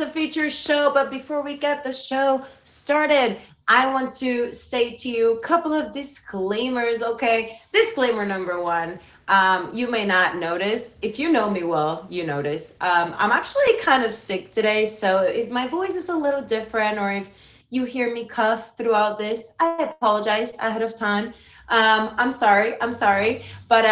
A feature show, but before we get the show started, I want to say to you a couple of disclaimers, okay? Disclaimer number one. You may not notice. If you know me well, you notice. I'm actually kind of sick today, so if my voice is a little different or if you hear me cough throughout this, I apologize ahead of time. I'm sorry. I'm sorry. But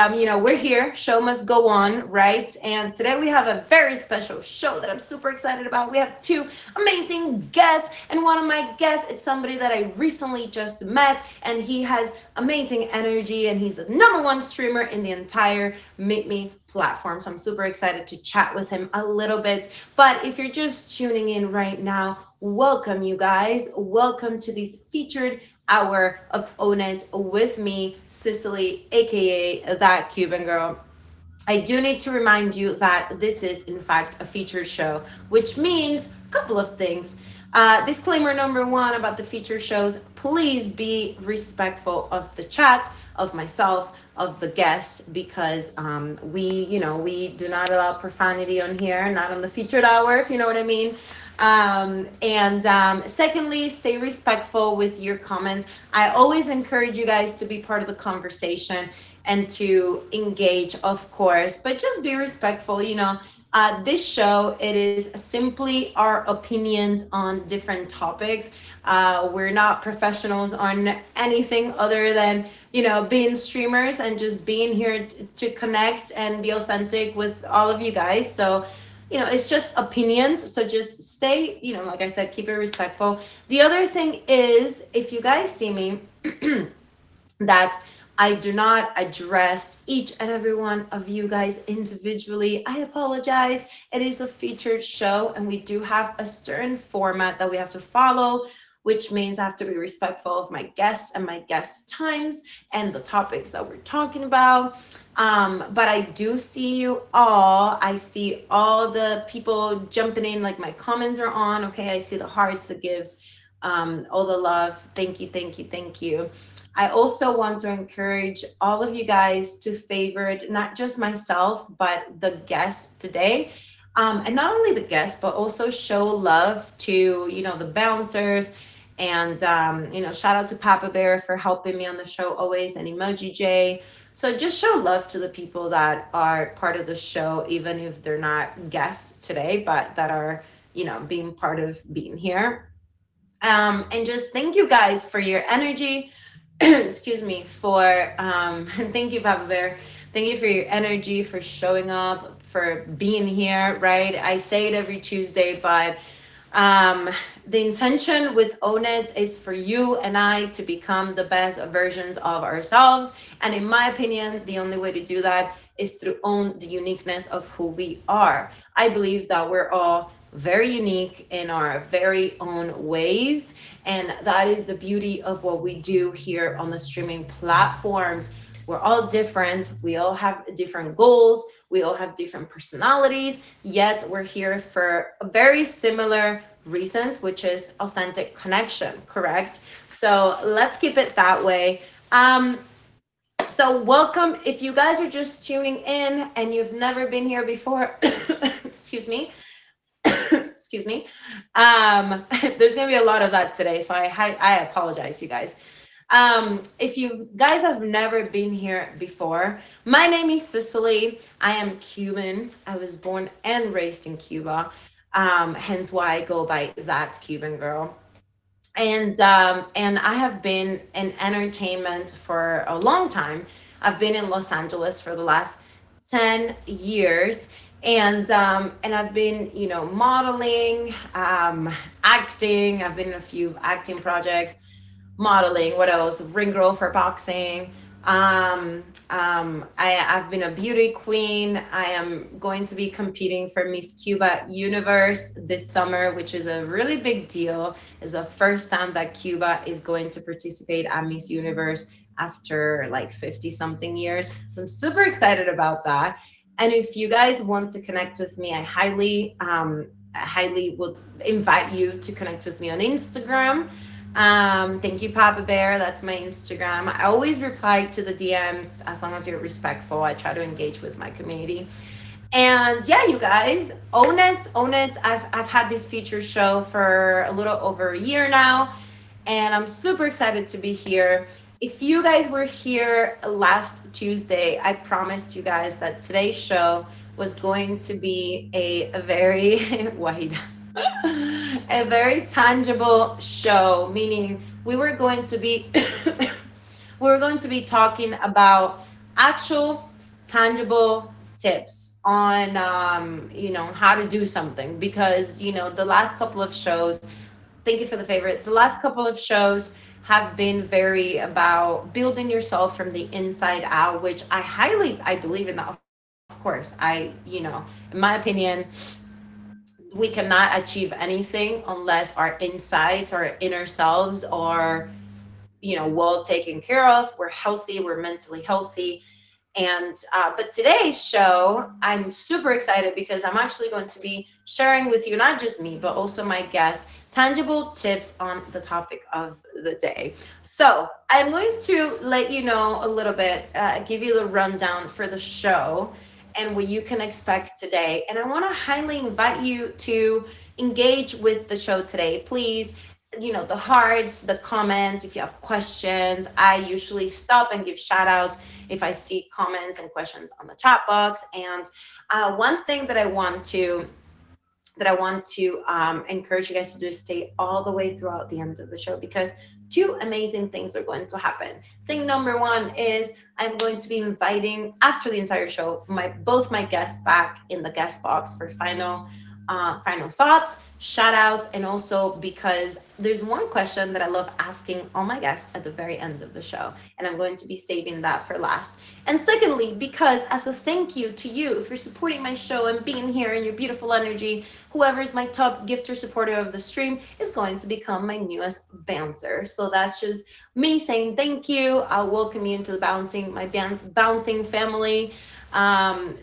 we're here. Show must go on, right? And today we have a very special show that I'm super excited about. We have two amazing guests, and one of my guests is somebody that I recently just met, and he has amazing energy, and he's the number one streamer in the entire Meet Me platform. So I'm super excited to chat with him a little bit. But if you're just tuning in right now, welcome you guys. Welcome to this featured hour of Own It with me, Cicely, aka that Cuban girl. I do need to remind you that this is, in fact, a featured show, which means a couple of things. Disclaimer number one about the featured shows: please be respectful of the chat, of myself, of the guests, because we do not allow profanity on here, not on the featured hour, if you know what I mean. And secondly, stay respectful with your comments. I always encourage you guys to be part of the conversation and to engage, of course, but just be respectful. This show, it is simply our opinions on different topics. We're not professionals on anything other than being streamers and just being here to connect and be authentic with all of you guys. So it's just opinions. So just stay, like I said, keep it respectful. The other thing is, if you guys see me, that I do not address each and every one of you guys individually, I apologize. It is a featured show, and we do have a certain format that we have to follow, which means I have to be respectful of my guests and my guests' times and the topics that we're talking about. But I do see you all. I see all the people jumping in, like my comments are on. Okay, I see the hearts, the gives, all the love. Thank you, thank you, thank you. I also want to encourage all of you guys to favorite not just myself, but the guests today. And not only the guests, but also show love to, the bouncers. And, shout out to Papa Bear for helping me on the show always, and Emoji J. So just show love to the people that are part of the show, even if they're not guests today, but that are, being part of being here. And just thank you guys for your energy. Excuse me, for thank you, Papa Bear. Thank you for your energy, for showing up, for being here, right? I say it every Tuesday, but um, the intention with Own It is for you and I to become the best versions of ourselves. And in my opinion, the only way to do that is to own the uniqueness of who we are. I believe that we're all very unique in our very own ways. And that is the beauty of what we do here on the streaming platforms. We're all different. We all have different goals. We all have different personalities, yet we're here for very similar reasons, which is authentic connection, correct? So let's keep it that way. So welcome. If you guys are just tuning in and you've never been here before, excuse me, excuse me. There's gonna be a lot of that today, so I apologize, you guys. If you guys have never been here before, my name is Cicely. I am Cuban. I was born and raised in Cuba, hence why I go by that Cuban girl. And I have been in entertainment for a long time. I've been in Los Angeles for the last 10 years, and I've been modeling, acting. I've been in a few acting projects, modeling. What else? Ring girl for boxing. I've been a beauty queen. I am going to be competing for Miss Cuba Universe this summer, which is a really big deal. It's the first time that Cuba is going to participate at Miss Universe after like 50 something years. So I'm super excited about that. And if you guys want to connect with me, I highly would invite you to connect with me on Instagram. Thank you, Papa Bear. That's my Instagram. I always reply to the DMs as long as you're respectful. I try to engage with my community. And yeah, you guys, own it, own it. I've had this feature show for a little over a year now, and I'm super excited to be here. If you guys were here last Tuesday, I promised you guys that today's show was going to be a very wide, a very tangible show, meaning we were going to be talking about actual tangible tips on how to do something, because the last couple of shows, thank you for the favorite, the last couple of shows have been very about building yourself from the inside out, which I believe in that. Of course, in my opinion, we cannot achieve anything unless our insides, our inner selves are well taken care of, we're healthy, we're mentally healthy. And but today's show, I'm super excited because I'm actually going to be sharing with you, not just me but also my guests, tangible tips on the topic of the day. So I'm going to let you know a little bit, give you the rundown for the show and what you can expect today. And I want to highly invite you to engage with the show today. Please, the hearts, the comments, if you have questions. I usually stop and give shout outs if I see comments and questions on the chat box. And one thing that I want to encourage you guys to do is stay all the way throughout the end of the show, because two amazing things are going to happen. Thing number one is I'm going to be inviting, after the entire show, both my guests back in the guest box for final thoughts, shout outs, and also because there's one question that I love asking all my guests at the very end of the show, and I'm going to be saving that for last. And secondly, because as a thank you to you for supporting my show and being here and your beautiful energy, whoever's my top gifter supporter of the stream is going to become my newest bouncer. So that's just me saying thank you. I'll welcome you into bouncing family.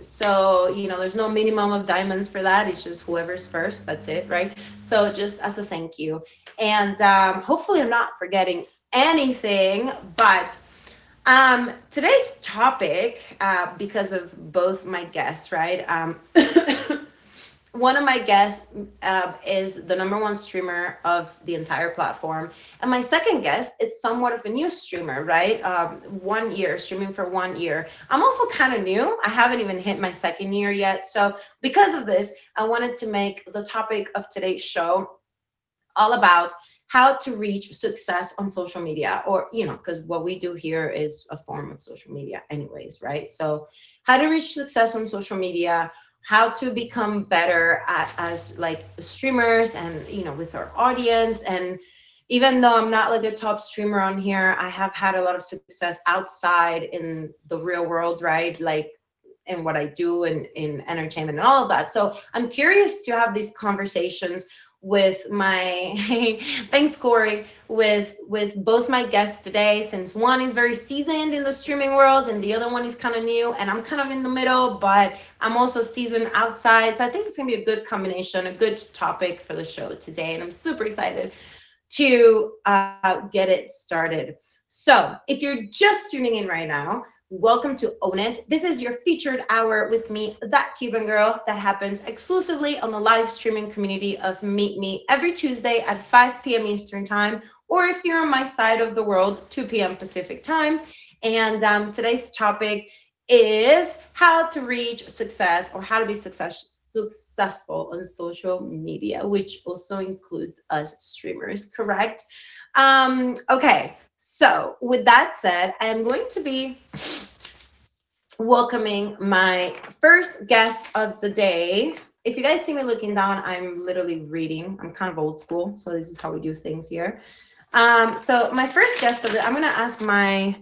So there's no minimum of diamonds for that. It's just whoever's first, that's it, right? So just as a thank you. And hopefully I'm not forgetting anything, but today's topic, because of both my guests, right? One of my guests is the number one streamer of the entire platform, and my second guest is somewhat of a new streamer, right? 1 year streaming for 1 year. I'm also kind of new. I haven't even hit my second year yet. So because of this, I wanted to make the topic of today's show all about how to reach success on social media, or because what we do here is a form of social media anyways, right? So how to reach success on social media, how to become better as like streamers, and with our audience. And even though I'm not like a top streamer on here, I have had a lot of success outside in the real world, right? Like in what I do in entertainment and all of that. So I'm curious to have these conversations with my thanks Corey, with both my guests today, since one is very seasoned in the streaming world and the other one is kind of new, and I'm kind of in the middle, but I'm also seasoned outside. So I think it's gonna be a good combination, a good topic for the show today, and I'm super excited to get it started. So if you're just tuning in right now, welcome to Own It. This is your featured hour with me, that Cuban girl, that happens exclusively on the live streaming community of Meet Me every Tuesday at 5 p.m. Eastern Time, or if you're on my side of the world, 2 p.m. Pacific Time. And today's topic is how to reach success, or how to be successful on social media, which also includes us streamers, correct? Okay, so with that said, I am going to be welcoming my first guest of the day. If you guys see me looking down, I'm literally reading. I'm kind of old school, so this is how we do things here. So my first guest of the, I'm gonna ask my,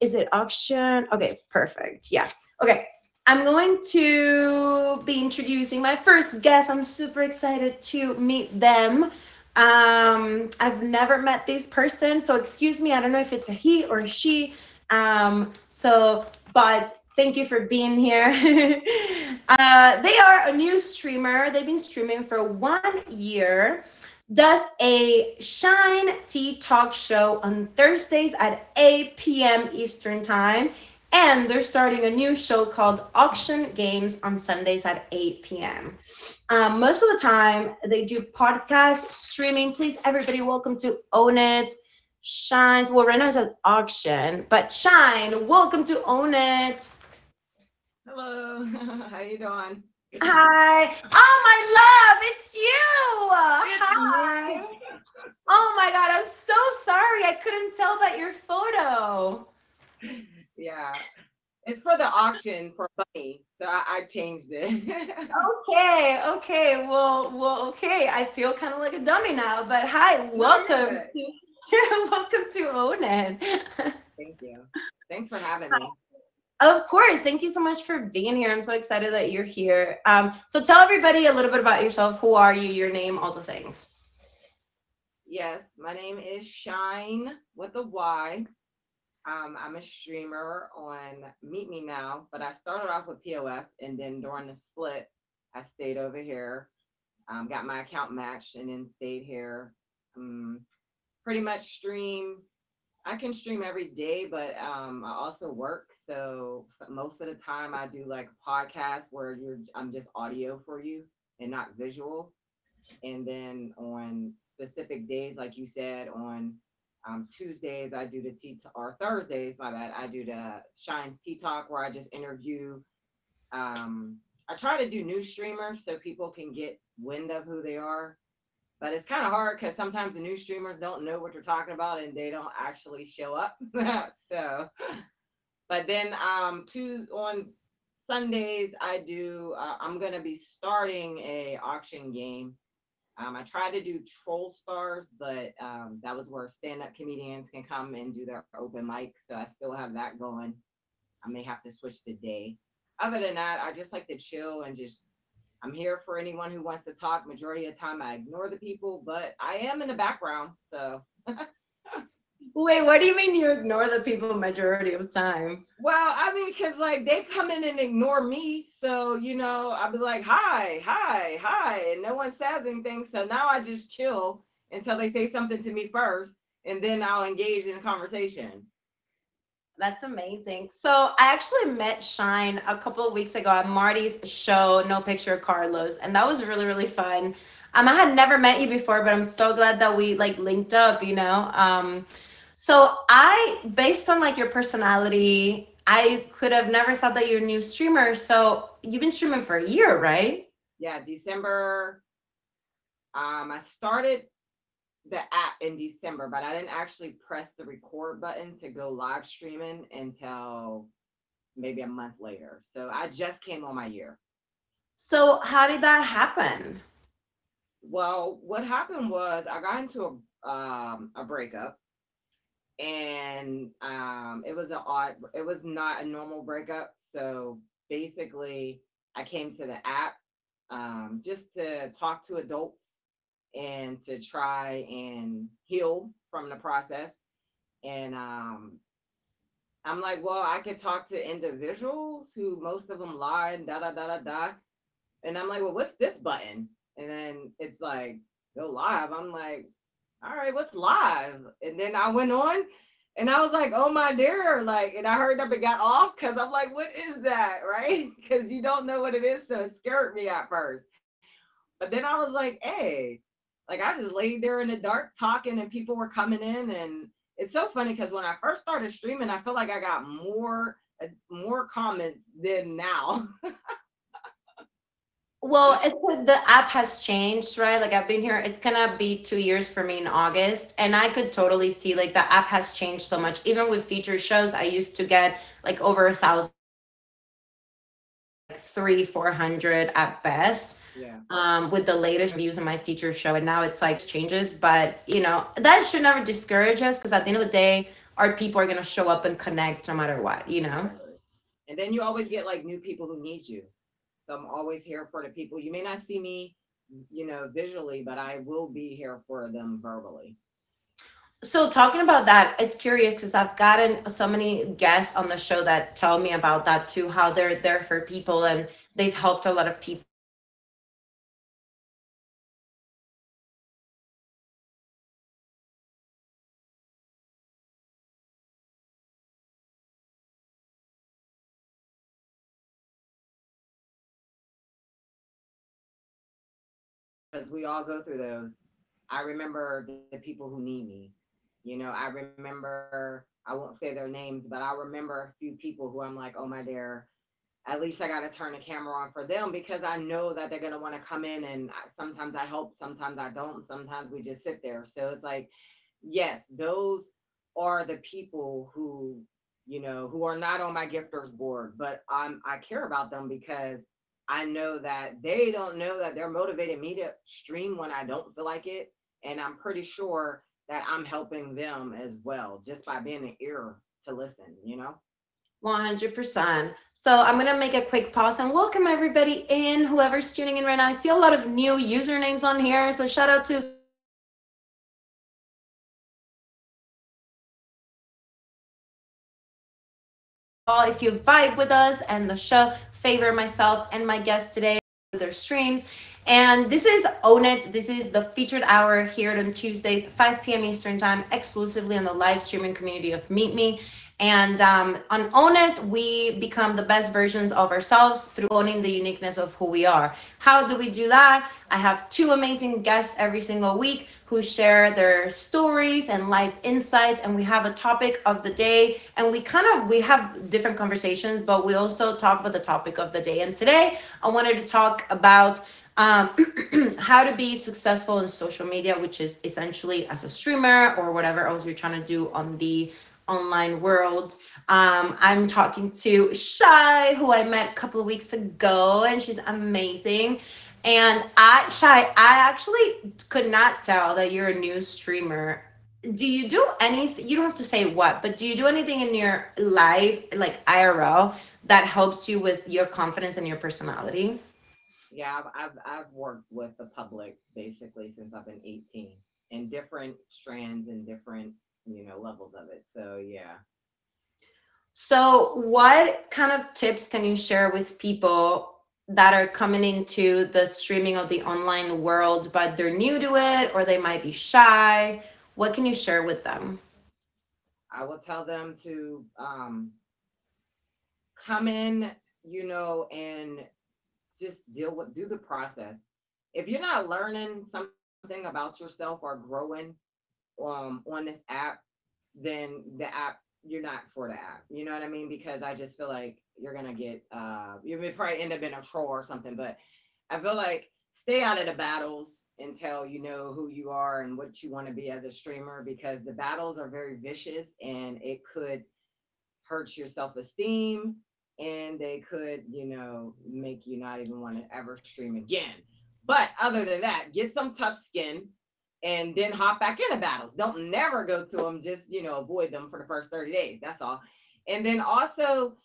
is it auction? Okay, perfect. Yeah. Okay. I'm going to be introducing my first guest. I'm super excited to meet them. I've never met this person, so excuse me. I don't know if it's a he or a she. But thank you for being here. They are a new streamer. They've been streaming for 1 year. Does a Shine Tea talk show on Thursdays at 8 p.m. Eastern Time. And they're starting a new show called Auction Games on Sundays at 8 p.m. Most of the time, they do podcast streaming. Please, everybody, welcome to Own It. Shines. Well, right now it's an auction, but Shine, welcome to Own It. Hello, how you doing? Hi. Oh, my love, it's you. It's me. Hi. Oh my God, I'm so sorry. I couldn't tell by your photo. Yeah, it's for the auction for money, so I changed it. Okay, okay. Okay. I feel kind of like a dummy now, but hi, No, you're welcome good. to welcome to Own It. Thank you. Thanks for having me. Of course. Thank you so much for being here. I'm so excited that you're here. So tell everybody a little bit about yourself. Who are you? Your name, all the things. Yes, my name is Shine with a Y. I'm a streamer on Meet Me Now, but I started off with POF, and then during the split, I stayed over here, got my account matched, and then stayed here. Um, Pretty much stream. I can stream every day, but I also work. So most of the time, I do like a podcast where I'm just audio for you and not visual. And then on specific days, like you said, on Tuesdays, I do the or Thursdays, my bad, I do the Shines Tea Talk where I just interview. I try to do new streamers so people can get wind of who they are, but it's kind of hard because sometimes the new streamers don't know what you're talking about and they don't actually show up. So, but then on Sundays I do. I'm gonna be starting a auction game. I tried to do Troll Stars, but that was where stand-up comedians can come and do their open mic. So I still have that going. I may have to switch the day. Other than that, I just like to chill and just I'm here for anyone who wants to talk. Majority of the time, I ignore the people, but I am in the background. So, Wait, what do you mean you ignore the people majority of time? well, I mean, because like they come in and ignore me. So, I'll be like, hi, hi, hi. And no one says anything. So now I just chill until they say something to me first. And then I'll engage in a conversation. That's amazing. So I actually met Shine a couple of weeks ago at Marty's show, No Picture of Carlos, and that was really, really fun. I had never met you before, but I'm so glad that we like linked up. So based on like your personality, I could have never thought that you're a new streamer. So you've been streaming for a year, right? Yeah, December. I started the app in December, but I didn't actually press the record button to go live streaming until maybe a month later. So I just came on my year. So how did that happen? Well, what happened was I got into a breakup, and it was not a normal breakup. So basically, I came to the app just to talk to adults and to try and heal from the process. And I'm like, well, I could talk to individuals who most of them lie and da da da da da. And I'm like, well, what's this button? And then it's like, go live. I'm like, all right, what's live? And then I went on and I was like, oh my dear. Like, and I hurried up and got off because I'm like, what is that? Right? Because you don't know what it is. So it scared me at first. But then I was like, hey, like I just laid there in the dark talking and people were coming in. And it's so funny because when I first started streaming, I feel like I got more comments than now. Well, the app has changed, right? Like I've been here, it's gonna be 2 years for me in August, and I could totally see like the app has changed so much. Even with feature shows, I used to get like over 1,000, like three, 400 at best. Yeah. With the latest views on my feature show, and now it's like changes, but that should never discourage us because at the end of the day, our people are gonna show up and connect no matter what. Exactly. And then you always get like new people who need you. So I'm always here for the people. You may not see me, visually, but I will be here for them verbally. So talking about that, it's curious because I've gotten so many guests on the show that tell me about that too, how they're there for people and they've helped a lot of people. because we all go through those. I remember the people who need me. I remember, I won't say their names, but I remember a few people who I'm like, oh my dear, at least I got to turn the camera on for them because I know that they're going to want to come in, and sometimes I help, sometimes I don't, sometimes we just sit there. So it's like, yes, those are the people who, who are not on my gifters board, but I care about them because I know that they don't know that they're motivating me to stream when I don't feel like it. And I'm pretty sure that I'm helping them as well just by being an ear to listen. 100%. So I'm going to make a quick pause and welcome everybody in, whoever's tuning in right now. I see a lot of new usernames on here. So shout out to all. If you vibe with us and the show, favor myself and my guest today with their streams. And this is Own It. This is the featured hour here on Tuesdays, 5 p.m. Eastern Time, exclusively on the live streaming community of Meet Me. And on Own It, we become the best versions of ourselves through owning the uniqueness of who we are. How do we do that? I have two amazing guests every single week who share their stories and life insights, and we have a topic of the day, and we have different conversations, but we also talk about the topic of the day. And today I wanted to talk about um, how to be successful in social media, which is essentially as a streamer or whatever else you're trying to do on the online world. I'm talking to Shy, who I met a couple of weeks ago, and she's amazing. And Shy, I actually could not tell that you're a new streamer. Do you do anything? You don't have to say what, but do you do anything in your life, like IRL, that helps you with your confidence and your personality? Yeah, I've worked with the public basically since I've been 18 in different strands and different, levels of it. So yeah. So, what kind of tips can you share with people that are coming into the streaming of the online world, but they're new to it or they might be shy? What can you share with them? I will tell them to come in, and just do the process. If you're not learning something about yourself or growing on this app, then the app, you're not for the app. You know what I mean? Because I just feel like you're gonna get you may probably end up in a troll or something. But I feel like stay out of the battles until you know who you are and what you want to be as a streamer, because the battles are very vicious and it could hurt your self-esteem, and they could, make you not even want to ever stream again. But other than that, get some tough skin and then hop back into battles. Don't never go to them, just, avoid them for the first 30 days. That's all. And then also,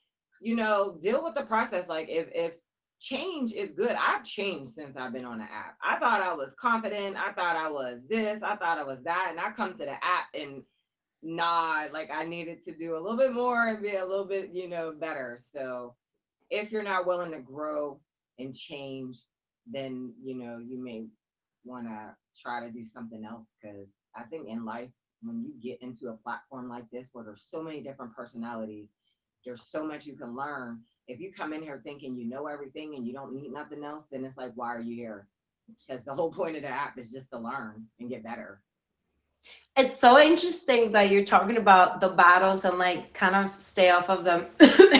deal with the process. Like if change is good. I've changed since I've been on the app. I thought I was confident. I thought I was this. I thought I was that. And I come to the app and nah, like I needed to do a little bit more and be a little bit, better. So if you're not willing to grow and change, then, you may want to try to do something else. Because I think in life, when you get into a platform like this where there's so many different personalities, there's so much you can learn. If you come in here thinking you know everything and you don't need nothing else, then it's like, why are you here? Because the whole point of the app is just to learn and get better. It's so interesting that you're talking about the battles and like kind of stay off of them,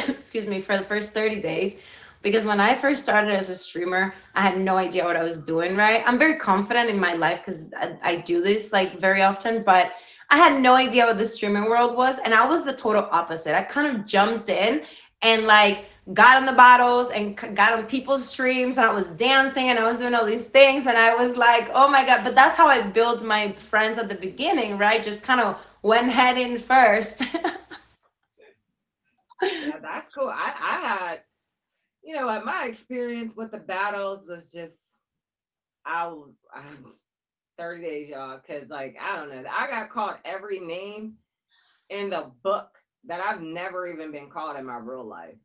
excuse me, for the first 30 days. Because when I first started as a streamer, I had no idea what I was doing, right? I'm very confident in my life because I do this like very often, but I had no idea what the streaming world was. And I was the total opposite. I kind of jumped in and like got on the battles and got on people's streams, and I was dancing and I was doing all these things, and I was like, oh my god. But that's how I built my friends at the beginning, right? Just kind of went head in first. Yeah, that's cool. I had, my experience with the battles was just, I 30 days, y'all, because like I don't know, I got called every name in the book that I've never even been called in my real life.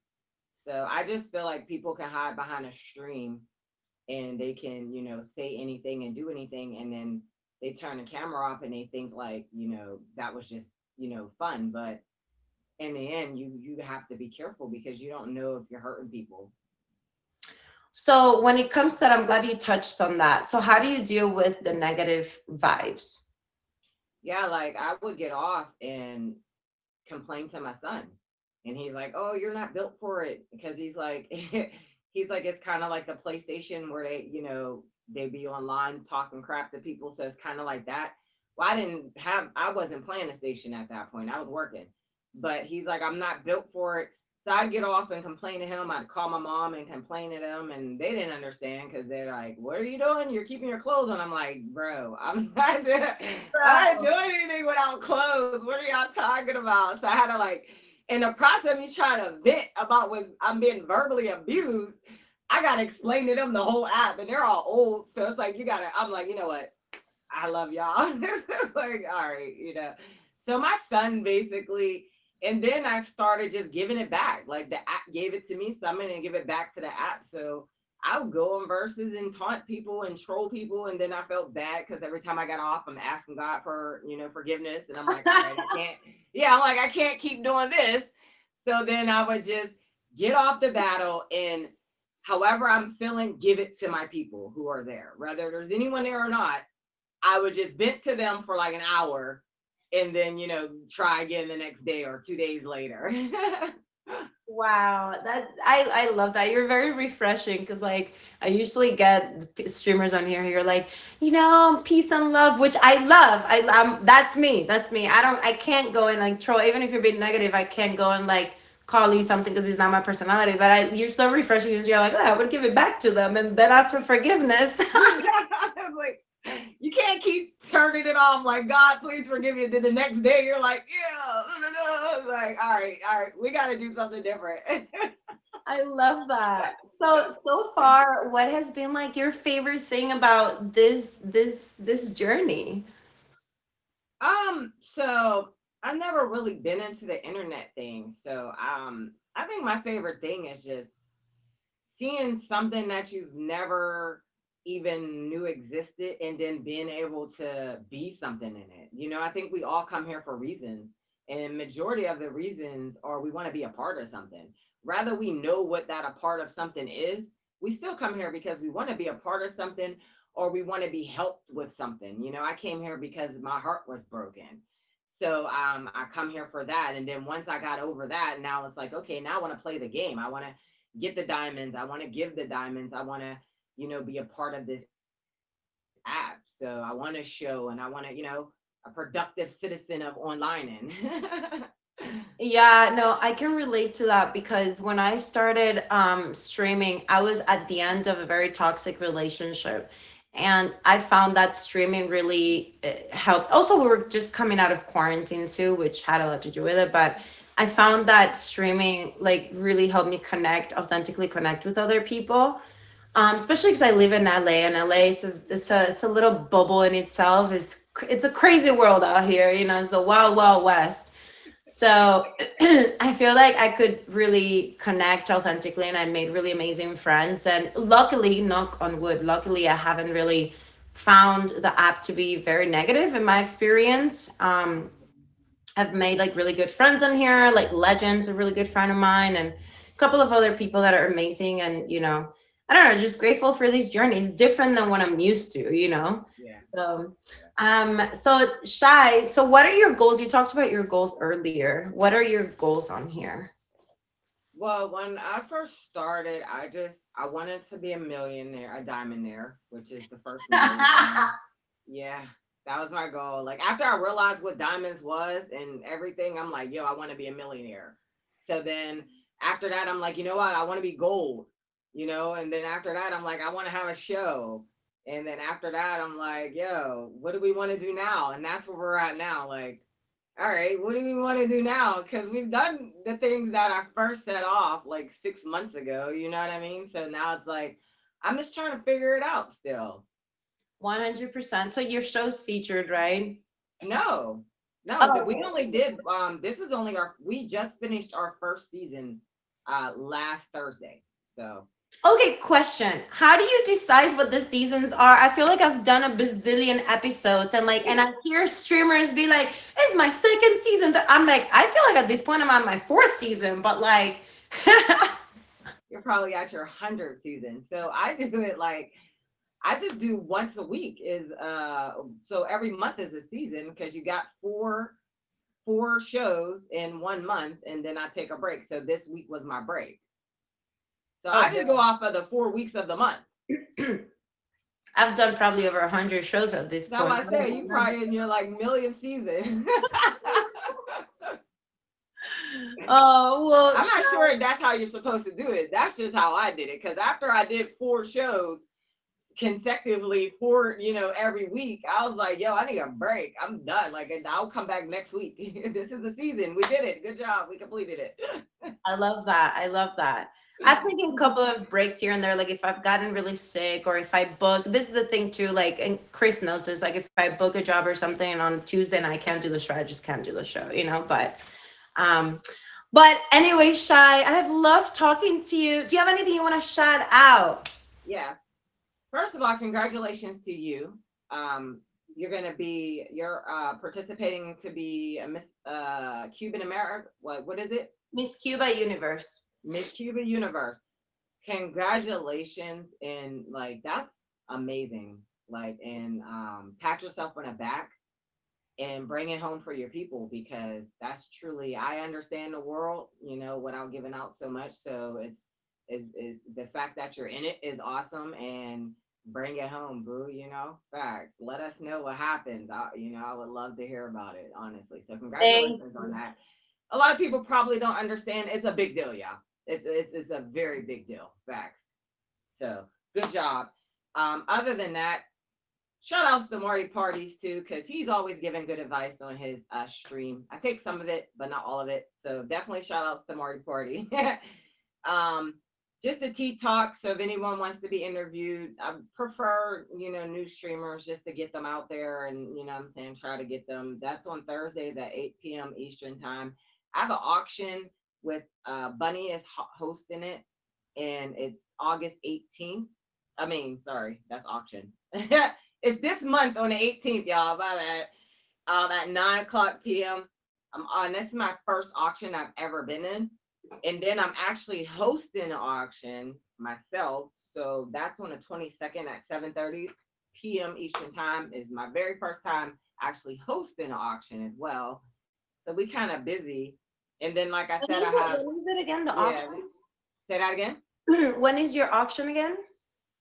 So I just feel like people can hide behind a stream and they can, say anything and do anything, and then they turn the camera off and they think like, that was just, fun. But in the end, you have to be careful because you don't know if you're hurting people. So when it comes to that, I'm glad you touched on that. So how do you deal with the negative vibes? Yeah, like I would get off and complain to my son. And he's like, "Oh, you're not built for it." Because he's like he's like it's kind of like the PlayStation where they, they be online talking crap to people, so it's kind of like that. Well, I wasn't playing the station at that point. I was working. But he's like, "I'm not built for it." So I'd get off and complain to him. I'd call my mom and complain to them, and they didn't understand because they're like, "What are you doing? You're keeping your clothes on." I'm like, "Bro, I'm not doing anything without clothes. What are y'all talking about?" So I had to like, in the process of me trying to vent about what I'm being verbally abused, I gotta explain to them the whole app, and they're all old, so it's like you gotta. I'm like, you know what? I love y'all. This is like, all right. So my son basically, and then I started just giving it back. Like the app gave it to me, so I'm gonna give it back to the app. So I would go on verses and taunt people and troll people, and then I felt bad because every time I got off, I'm asking God for forgiveness, and I'm like, all right, I can't. Yeah, I'm like, I can't keep doing this. So then I would just get off the battle and however I'm feeling, give it to my people who are there, whether there's anyone there or not. I would just vent to them for like an hour and then, try again the next day or 2 days later. Wow, that I love that. You're very refreshing because like I usually get streamers on here who are like, peace and love, which I love. That's me. That's me. I can't go and like troll. Even if you're being negative, I can't go and like call you something because it's not my personality. But you're so refreshing because you're like, oh, I would give it back to them and then ask for forgiveness. Like, you can't keep turning it off like, God, please forgive me. Then the next day you're like, yeah, like, all right, we got to do something different. I love that. So far, what has been like your favorite thing about this journey? So I've never really been into the internet thing. So I think my favorite thing is just seeing something that you've never even knew existed and then being able to be something in it. I think we all come here for reasons, and majority of the reasons are we want to be a part of something. Rather we know what that a part of something is, we still come here because we want to be a part of something or we want to be helped with something. I came here because my heart was broken. So I come here for that. And then once I got over that, now it's like, okay, now I want to play the game. I want to get the diamonds. I want to give the diamonds. I want to, be a part of this app. So I want to show and I want to, a productive citizen of onlining. Yeah, no, I can relate to that because when I started streaming, I was at the end of a very toxic relationship. And I found that streaming really helped. Also, we were just coming out of quarantine too, which had a lot to do with it. But I found that streaming like really helped me connect, authentically connect with other people. Especially because I live in LA, and LA it's a little bubble in itself. It's a crazy world out here. It's the wild wild west. So I feel like I could really connect authentically, and I made really amazing friends. And luckily, knock on wood, luckily I haven't really found the app to be very negative in my experience. I've made like really good friends on here, like Legends, a really good friend of mine, and a couple of other people that are amazing. And I don't know, just grateful for these journeys, different than what I'm used to. Yeah. So, Yeah. so Shy. So, what are your goals? You talked about your goals earlier. What are your goals on here? Well, when I first started, I wanted to be a millionaire, a diamondaire, which is the first million. Yeah, that was my goal. Like after I realized what diamonds was and everything, I'm like, yo, I want to be a millionaire. So then after that, I'm like, you know what? I want to be gold. And then after that, I'm like, I want to have a show. And then after that, I'm like, yo, what do we want to do now? And that's where we're at now. Like, all right, what do we want to do now? Because we've done the things that I first set off like 6 months ago. You know what I mean? So now it's like, I'm just trying to figure it out still. 100%. So your show's featured, right? No, no, we Oh, only did this is only our we just finished our first season last Thursday. So okay, question. How do you decide what the seasons are? I feel like I've done a bazillion episodes and I hear streamers be like, it's my second season. I'm like, I feel like at this point I'm on my fourth season, but like you're probably at your 100th season. So I do it like I just do once a week is so every month is a season because you got four shows in 1 month and then I take a break. So this week was my break. So Oh I just go boy. off of the 4 weeks of the month. I've done probably over 100 shows at this That's point. why I say you probably in your like millionth season. Oh, well, I'm not sure that's how you're supposed to do it. That's just how I did it. Because after I did 4 shows consecutively for every week, I was like, yo, I need a break. I'm done. Like, and I'll come back next week. This is the season. We did it. Good job. We completed it. I love that. I love that. I've taken a couple of breaks here and there, like if I've gotten really sick or if I book. This is the thing too, like, and Chris knows this. Like, if I book a job or something, and on Tuesday and I can't do the show, I just can't do the show, you know. Um, but anyway, Shy, I have loved talking to you. Do you have anything you want to shout out? Yeah. First of all, congratulations to you. You're participating to be a Miss Cuban America. What is it? Miss Cuba Universe. Miss Cuba Universe. Congratulations, and like that's amazing. Like, and pat yourself on the back and bring it home for your people, because that's truly, I understand the world, without giving out so much. So is the fact that you're in it is awesome, and bring it home, boo. Facts. Let us know what happens. I would love to hear about it, honestly. So Thank congratulations on you. that. A lot of people probably don't understand. It's a big deal, y'all. It's a very big deal. Facts. So good job. Other than that, shout outs to Marty Parties too, because he's always giving good advice on his stream. I take some of it, but not all of it. So definitely shout outs to Marty Party. um, just a tea talk. So if anyone wants to be interviewed, I prefer, new streamers, just to get them out there, and what I'm saying, try to get them. That's on Thursdays at 8 p.m. Eastern time. I have an auction with Bunny is hosting it, and it's August 18th. I mean, sorry, that's auction. It's this month on the 18th, y'all. My bad. At 9 o'clock p.m. I'm on. This is my first auction I've ever been in, and then I'm actually hosting an auction myself. So that's on the 22nd at 7:30 p.m. Eastern time. Is my very first time actually hosting an auction as well. So we kind of busy. And then, like I said, I have, When is it again? The yeah. auction? Say that again. When is your auction again?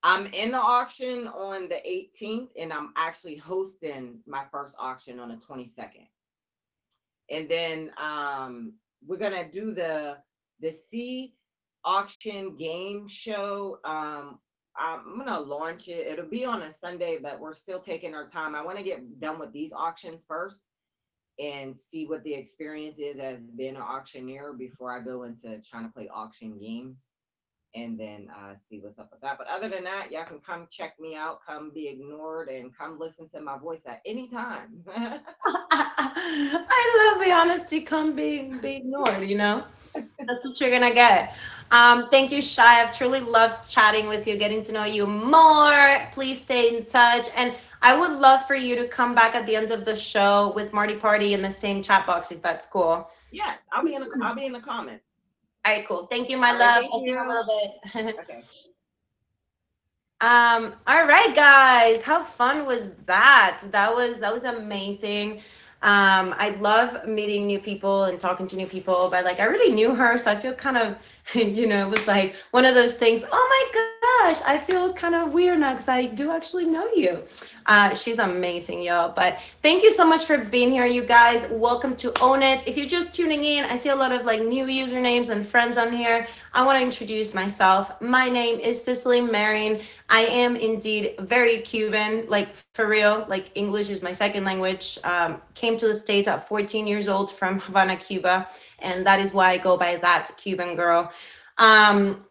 I'm in the auction on the 18th, and I'm actually hosting my first auction on the 22nd. And then we're gonna do the C auction game show. I'm gonna launch it. It'll be on a Sunday, but we're still taking our time. I want to get done with these auctions first and see what the experience is as being an auctioneer before I go into trying to play auction games, and then see what's up with that. But other than that, y'all can come check me out, come be ignored, and come listen to my voice at any time. I love the honesty. Come be ignored, you know? That's what you're gonna get. Thank you, Shy. I've truly loved chatting with you, getting to know you more. Please stay in touch. And I would love for you to come back at the end of the show with Marty Party in the same chat box if that's cool. Yes, I'll be in the comments. All right, cool. Thank you, my All right, love. thank I'll see you in a you. little bit. Okay. All right, guys. How fun was that? That was amazing. I love meeting new people and talking to new people, but like I already knew her, so I feel kind of, it was like one of those things. Oh my gosh, I feel kind of weird now because I do actually know you. She's amazing, y'all. But thank you so much for being here, you guys. Welcome to Own It. If you're just tuning in, I see a lot of like new usernames and friends on here. I want to introduce myself. My name is Cicely Marin. I am indeed very Cuban, like for real. Like English is my second language. Came to the States at 14 years old from Havana, Cuba, and that is why I go by that Cuban girl. Um,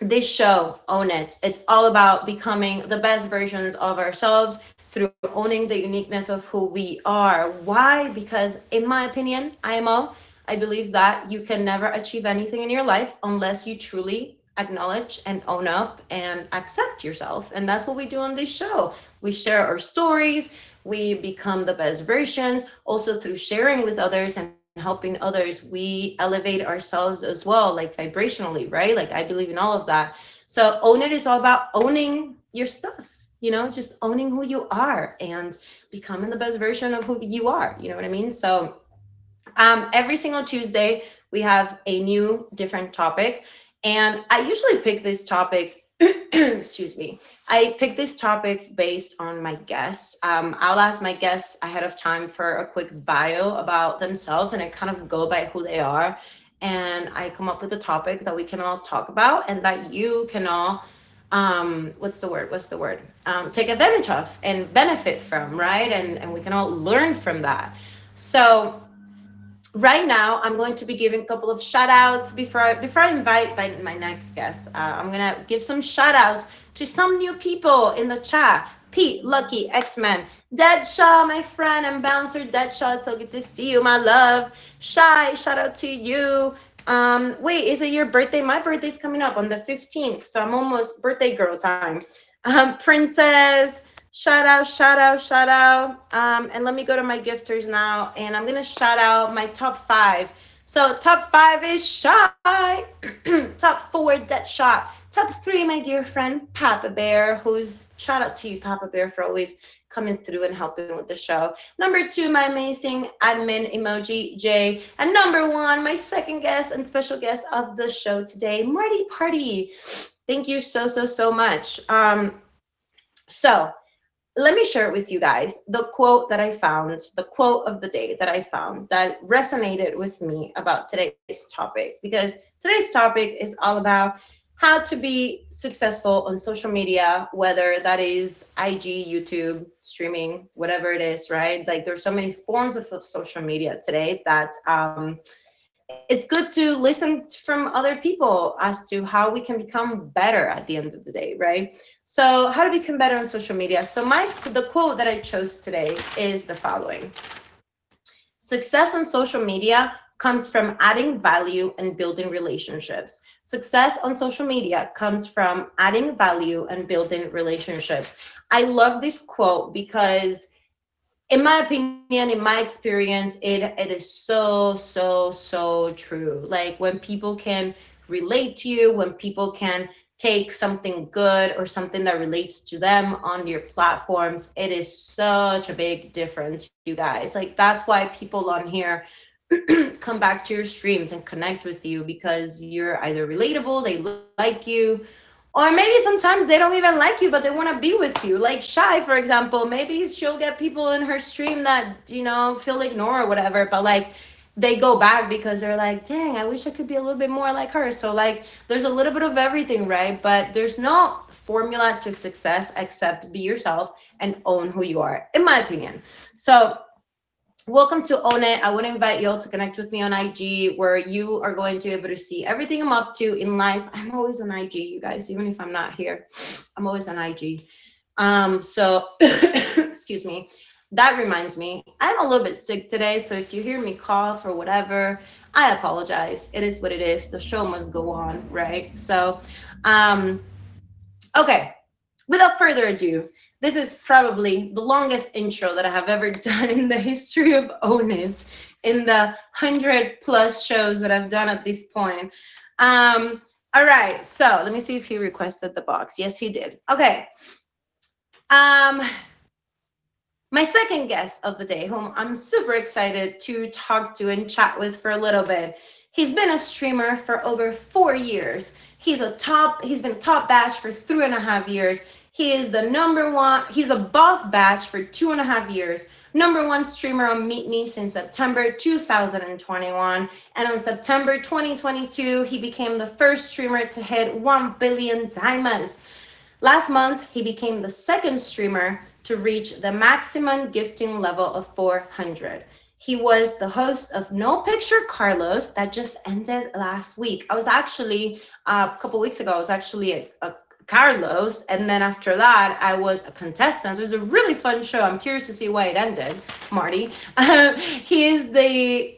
this show, Own It, it's all about becoming the best versions of ourselves through owning the uniqueness of who we are. Why? Because, in my opinion, I believe that you can never achieve anything in your life unless you truly acknowledge and own up and accept yourself. And that's what we do on this show. We share our stories, we become the best versions, also through sharing with others and helping others, we elevate ourselves as well, like vibrationally, right? Like I believe in all of that. So own it is all about owning your stuff, just owning who you are and becoming the best version of who you are. You know what I mean? So every single Tuesday, we have a new, different topic. And I usually pick these topics, excuse me, I pick these topics based on my guests. I'll ask my guests ahead of time for a quick bio about themselves, and I kind of go by who they are. And I come up with a topic that we can all talk about and that you can all, take advantage of and benefit from, right? And we can all learn from that. So right now I'm going to be giving a couple of shout outs before I invite my next guest. I'm gonna give some shout outs to some new people in the chat. Pete, Lucky, X-Men, Deadshaw, my friend, and Bouncer Deadshaw. It's so good to see you, my love. Shy, shout out to you. Wait, is it your birthday? My birthday's coming up on the 15th, so I'm almost birthday girl time. Princess, shout out, shout out, shout out. And let me go to my gifters now, and I'm gonna shout out my top five. So top five is Shy, top four Dead Shot, top three my dear friend Papa Bear, who's shout out to you Papa Bear for always coming through and helping with the show. Number two, my amazing admin emoji Jay, and number one, my second guest and special guest of the show today, Marty Party. Thank you so much. So let me share it with you guys. The quote that I found, the quote of the day that I found that resonated with me about today's topic, because today's topic is all about how to be successful on social media, whether that is IG, YouTube, streaming, whatever it is, right? Like there's so many forms of social media today that it's good to listen from other people as to how we can become better at the end of the day, right? So how to become better on social media. So the quote that I chose today is the following: success on social media comes from adding value and building relationships. Success on social media comes from adding value and building relationships. I love this quote because in my opinion, in my experience, it is so true. Like when people can relate to you, when people can take something good or something that relates to them on your platforms, it is such a big difference, you guys. Like that's why people on here come back to your streams and connect with you, because you're either relatable, they like you, or maybe sometimes they don't even like you, but they want to be with you. Like Shy, for example, maybe she'll get people in her stream that, feel ignore or whatever, but like they go back because they're like, dang, I wish I could be a little bit more like her. So like there's a little bit of everything, right? But there's no formula to success except be yourself and own who you are, in my opinion. So welcome to Own It. I want to invite you all to connect with me on IG, where you are going to be able to see everything I'm up to in life. I'm always on IG, you guys, even if I'm not here, I'm always on IG. So excuse me. That reminds me, I'm a little bit sick today, so if you hear me cough or whatever, I apologize. It is what it is. The show must go on, right? So, okay, without further ado, this is probably the longest intro that I have ever done in the history of Own It, in the 100+ shows that I've done at this point. All right, so let me see if he requested the box. Yes, he did. Okay. My second guest of the day, whom I'm super excited to talk to and chat with for a little bit. He's been a streamer for over 4 years. He's been a top batch for 3.5 years. He is the number one, he's a boss batch for 2.5 years. Number one streamer on Meet Me since September 2021. And on September 2022, he became the first streamer to hit 1 billion diamonds. Last month, he became the second streamer to reach the maximum gifting level of 400. He was the host of No Picture Carlos that just ended last week. I was actually, a couple weeks ago, I was actually a Carlos, and then after that, I was a contestant. So it was a really fun show. I'm curious to see why it ended, Marty. He is the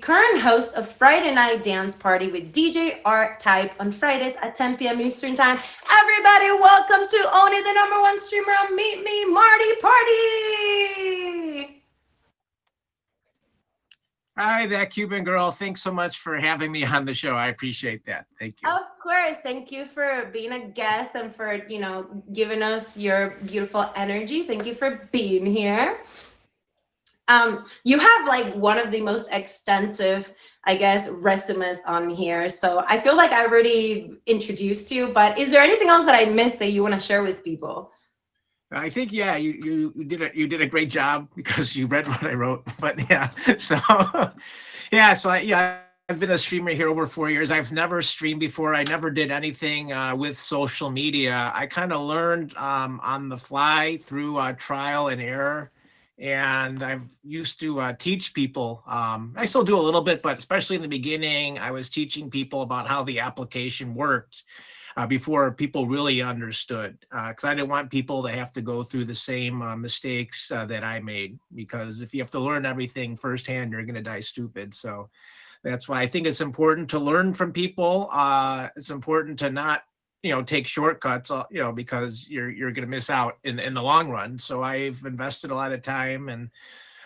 current host of Friday Night Dance Party with DJ Art Type on Fridays at 10 p.m. Eastern Time. Everybody, welcome to Own It, the number one streamer on Meet Me, Marty Party. Hi, that Cuban girl. Thanks so much for having me on the show. I appreciate that. Thank you. Of course. Thank you for being a guest and for, giving us your beautiful energy. Thank you for being here. You have like one of the most extensive, I guess, resumes on here. So I feel like I already introduced you, but is there anything else that I missed that you want to share with people? I think yeah, you did a great job because you read what I wrote. But yeah, so I've been a streamer here over 4 years. I've never streamed before. I never did anything with social media. I kind of learned on the fly through trial and error. And I've used to teach people. I still do a little bit, but especially in the beginning, I was teaching people about how the application worked before people really understood. Because I didn't want people to have to go through the same mistakes that I made. Because if you have to learn everything firsthand, you're going to die stupid. So that's why I think it's important to learn from people. It's important to not, take shortcuts, because you're going to miss out in the long run. So I've invested a lot of time and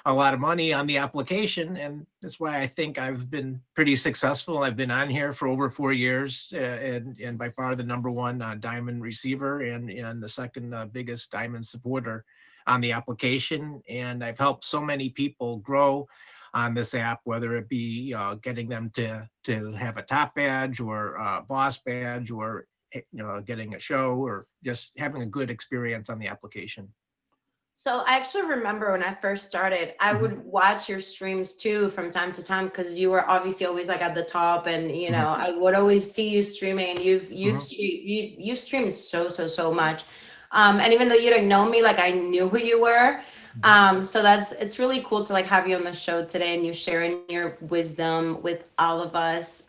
a lot of money on the application, and that's why I think I've been pretty successful. I've been on here for over 4 years, and by far the number one diamond receiver and the second biggest diamond supporter on the application. And I've helped so many people grow on this app, whether it be getting them to have a top badge or a boss badge, or getting a show, or just having a good experience on the application. So I actually remember when I first started, I Mhm, would watch your streams too from time to time because you were obviously always like at the top, and mhm, I would always see you streaming. mhm, You streamed so much, and even though you didn't know me, like I knew who you were. mhm. So it's really cool to like have you on the show today and you sharing your wisdom with all of us.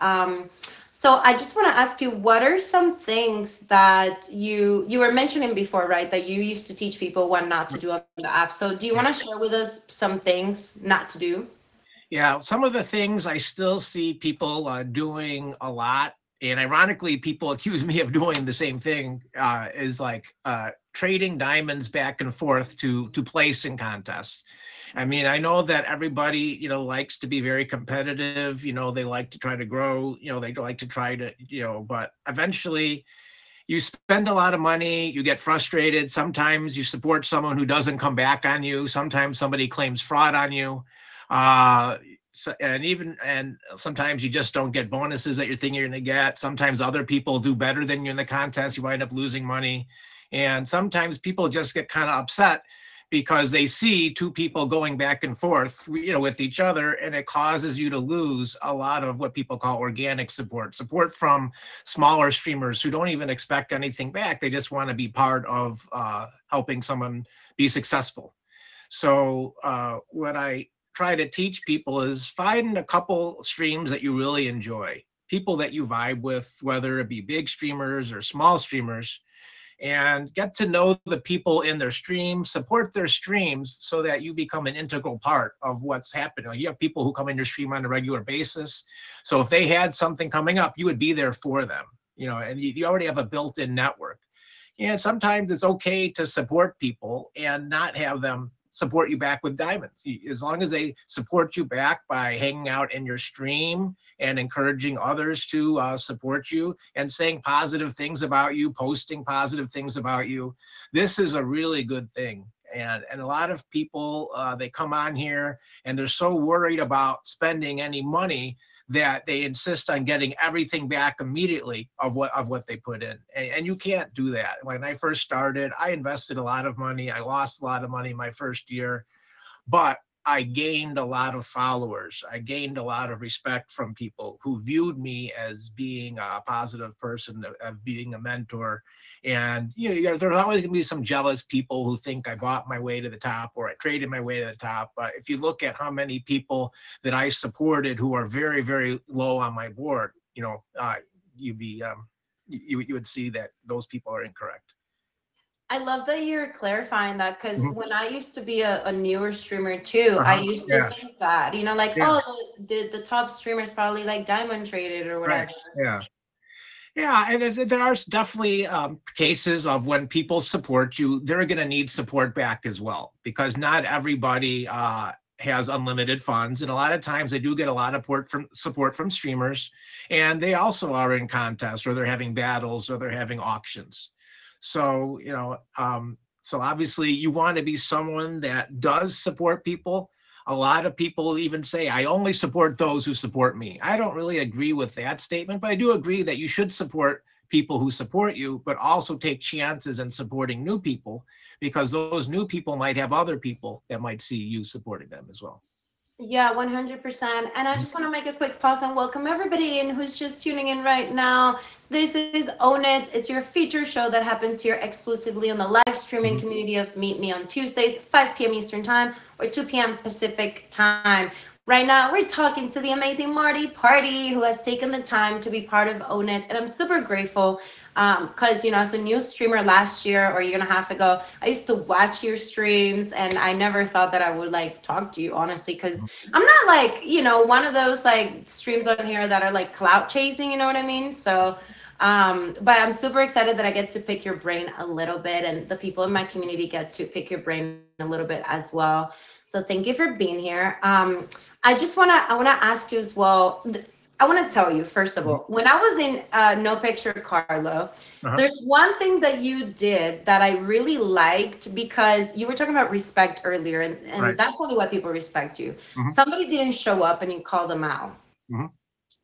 So I just want to ask you, what are some things that you were mentioning before, right? That you used to teach people what not to do on the app. So do you want to share with us some things not to do? Yeah, some of the things I still see people doing a lot, and ironically, people accuse me of doing the same thing. Is like trading diamonds back and forth to place in contests. I mean, I know that everybody, likes to be very competitive. They like to try to grow. They like to try to, but eventually you spend a lot of money, you get frustrated. Sometimes you support someone who doesn't come back on you. Sometimes somebody claims fraud on you. And sometimes you just don't get bonuses that you're thinking you're going to get. Sometimes other people do better than you in the contest. You wind up losing money. And sometimes people just get kind of upset because they see two people going back and forth, with each other, and it causes you to lose a lot of what people call organic support from smaller streamers who don't even expect anything back. They just want to be part of helping someone be successful. So what I try to teach people is find a couple streams that you really enjoy, people that you vibe with, whether it be big streamers or small streamers, and get to know the people in their streams, support their streams so that you become an integral part of what's happening. You have people who come in your stream on a regular basis. So if they had something coming up, you would be there for them, and you already have a built-in network. And sometimes it's okay to support people and not have them support you back with diamonds. As long as they support you back by hanging out in your stream and encouraging others to support you and saying positive things about you, posting positive things about you, this is a really good thing. And a lot of people, they come on here and they're so worried about spending any money that they insist on getting everything back immediately of what they put in. And you can't do that. When I first started, I invested a lot of money. I lost a lot of money my first year, but I gained a lot of followers. I gained a lot of respect from people who viewed me as being a positive person, of being a mentor. And there's always going to be some jealous people who think I bought my way to the top or I traded my way to the top. But if you look at how many people that I supported who are very, very low on my board, you'd be you would see that those people are incorrect. I love that you're clarifying that because Mhm. when I used to be a newer streamer too, I Uh-huh. used to Yeah. think that, like, Yeah. oh, the top streamers probably like diamond traded or Right. whatever. Yeah. Yeah, and there are definitely cases of when people support you, they're going to need support back as well, because not everybody has unlimited funds, and a lot of times they do get a lot of support from streamers, and they also are in contests, or they're having battles, or they're having auctions. So so obviously you want to be someone that does support people. A lot of people even say, I only support those who support me. I don't really agree with that statement, but I do agree that you should support people who support you, but also take chances in supporting new people, because those new people might have other people that might see you supporting them as well. Yeah, 100%. And I just want to make a quick pause and welcome everybody in who's just tuning in right now. This is Own It. It's your feature show that happens here exclusively on the live streaming Mhm. community of Meet Me on Tuesdays, 5 p.m. Eastern Time or 2 p.m. Pacific Time. Right now, we're talking to the amazing Marty Party, who has taken the time to be part of Own It. And I'm super grateful because, as a new streamer last year or a year and a half ago, I used to watch your streams and I never thought that I would like talk to you, honestly, because I'm not like, one of those like streams on here that are like clout chasing, you know what I mean? So, but I'm super excited that I get to pick your brain a little bit, and the people in my community get to pick your brain a little bit as well. So thank you for being here. I wanna ask you as well. I want to tell you first of Mhm. all, when I was in No Picture Carlo, Uh-huh. there's one thing that you did that I really liked, because you were talking about respect earlier, and Right. that's probably why people respect you. Mhm. Somebody didn't show up and you called them out. Mhm.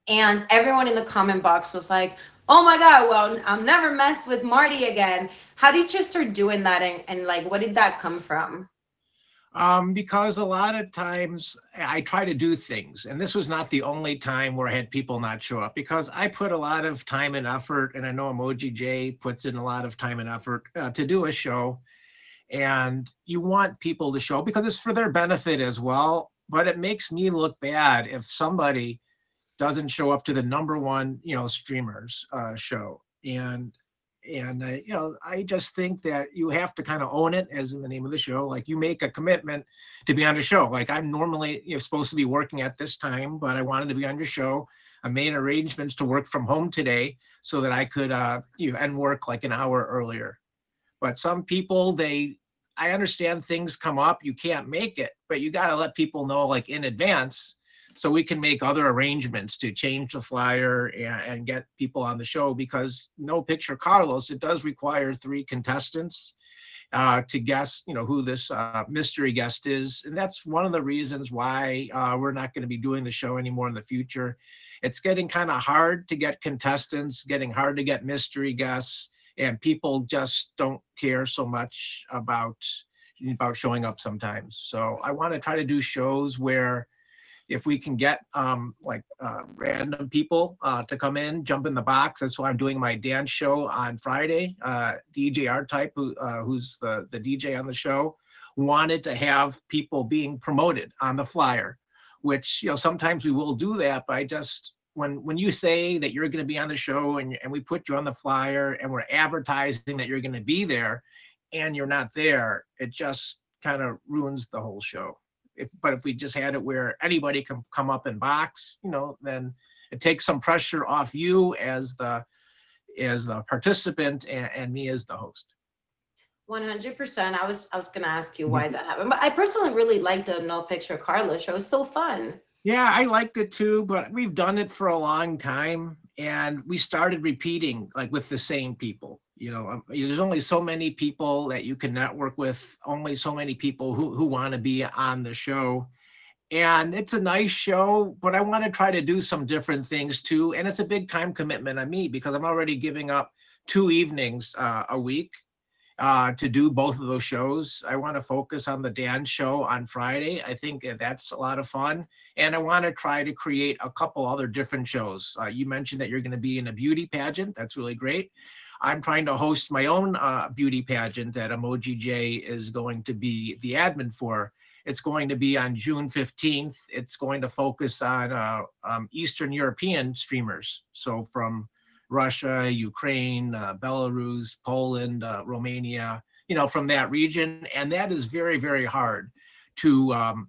And everyone in the comment box was like, oh my God, well, I'll never mess with Marty again. How did you start doing that? And like, what did that come from? Because a lot of times I try to do things, and this was not the only time where I had people not show up, because I put a lot of time and effort, and I know Emoji J puts in a lot of time and effort to do a show, and you want people to show because it's for their benefit as well. But it makes me look bad if somebody doesn't show up to the number one, streamers show. And I just think that you have to kind of own it, as in the name of the show. Like, you make a commitment to be on the show. Like, I'm normally supposed to be working at this time, but I wanted to be on your show. I made arrangements to work from home today so that I could and work like an hour earlier. But some people, I understand things come up, you can't make it, but you got to let people know like in advance, so we can make other arrangements to change the flyer and get people on the show. Because No Picture Carlos, it does require 3 contestants to guess, who this mystery guest is. And that's one of the reasons why we're not going to be doing the show anymore in the future. It's getting kind of hard to get contestants, getting hard to get mystery guests, and people just don't care so much about showing up sometimes. So I want to try to do shows where if we can get random people to come in, jump in the box. That's why I'm doing my dance show on Friday. DJ R-Type, who's the DJ on the show, wanted to have people being promoted on the flyer, which, sometimes we will do that, but I just, when you say that you're going to be on the show, and we put you on the flyer and we're advertising that you're going to be there and you're not there, it just kind of ruins the whole show. But if we just had it where anybody can come up and box, then it takes some pressure off you as the participant, and me as the host. 100%. I was gonna ask you Mhm. why that happened, but I personally really liked the No Picture Carlo show. It's so fun. Yeah, I liked it too, but we've done it for a long time, and we started repeating like with the same people. There's only so many people that you can network with, only so many people who want to be on the show. And it's a nice show, but I want to try to do some different things too. And it's a big time commitment on me, because I'm already giving up 2 evenings a week to do both of those shows. I want to focus on the dance show on Friday. I think that's a lot of fun. And I want to try to create a couple other different shows. You mentioned that you're going to be in a beauty pageant. That's really great. I'm trying to host my own beauty pageant that Emoji J is going to be the admin for. It's going to be on June 15th. It's going to focus on Eastern European streamers. So from Russia, Ukraine, Belarus, Poland, Romania, from that region. And that is very, very hard to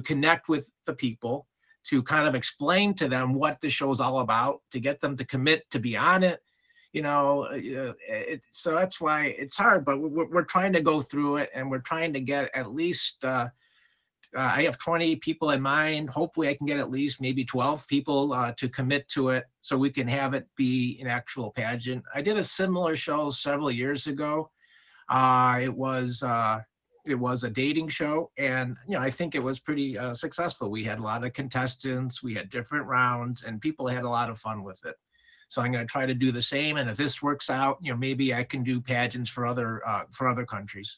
connect with the people, to kind of explain to them what the show's all about, to get them to commit to be on it. So that's why it's hard, but we're trying to go through it, and we're trying to get at least I have 20 people in mind. Hopefully I can get at least maybe 12 people to commit to it so we can have it be an actual pageant. I did a similar show several years ago. It was a dating show, and I think it was pretty successful. We had a lot of contestants, we had different rounds, and people had a lot of fun with it. So I'm going to try to do the same, and if this works out, maybe I can do pageants for other countries.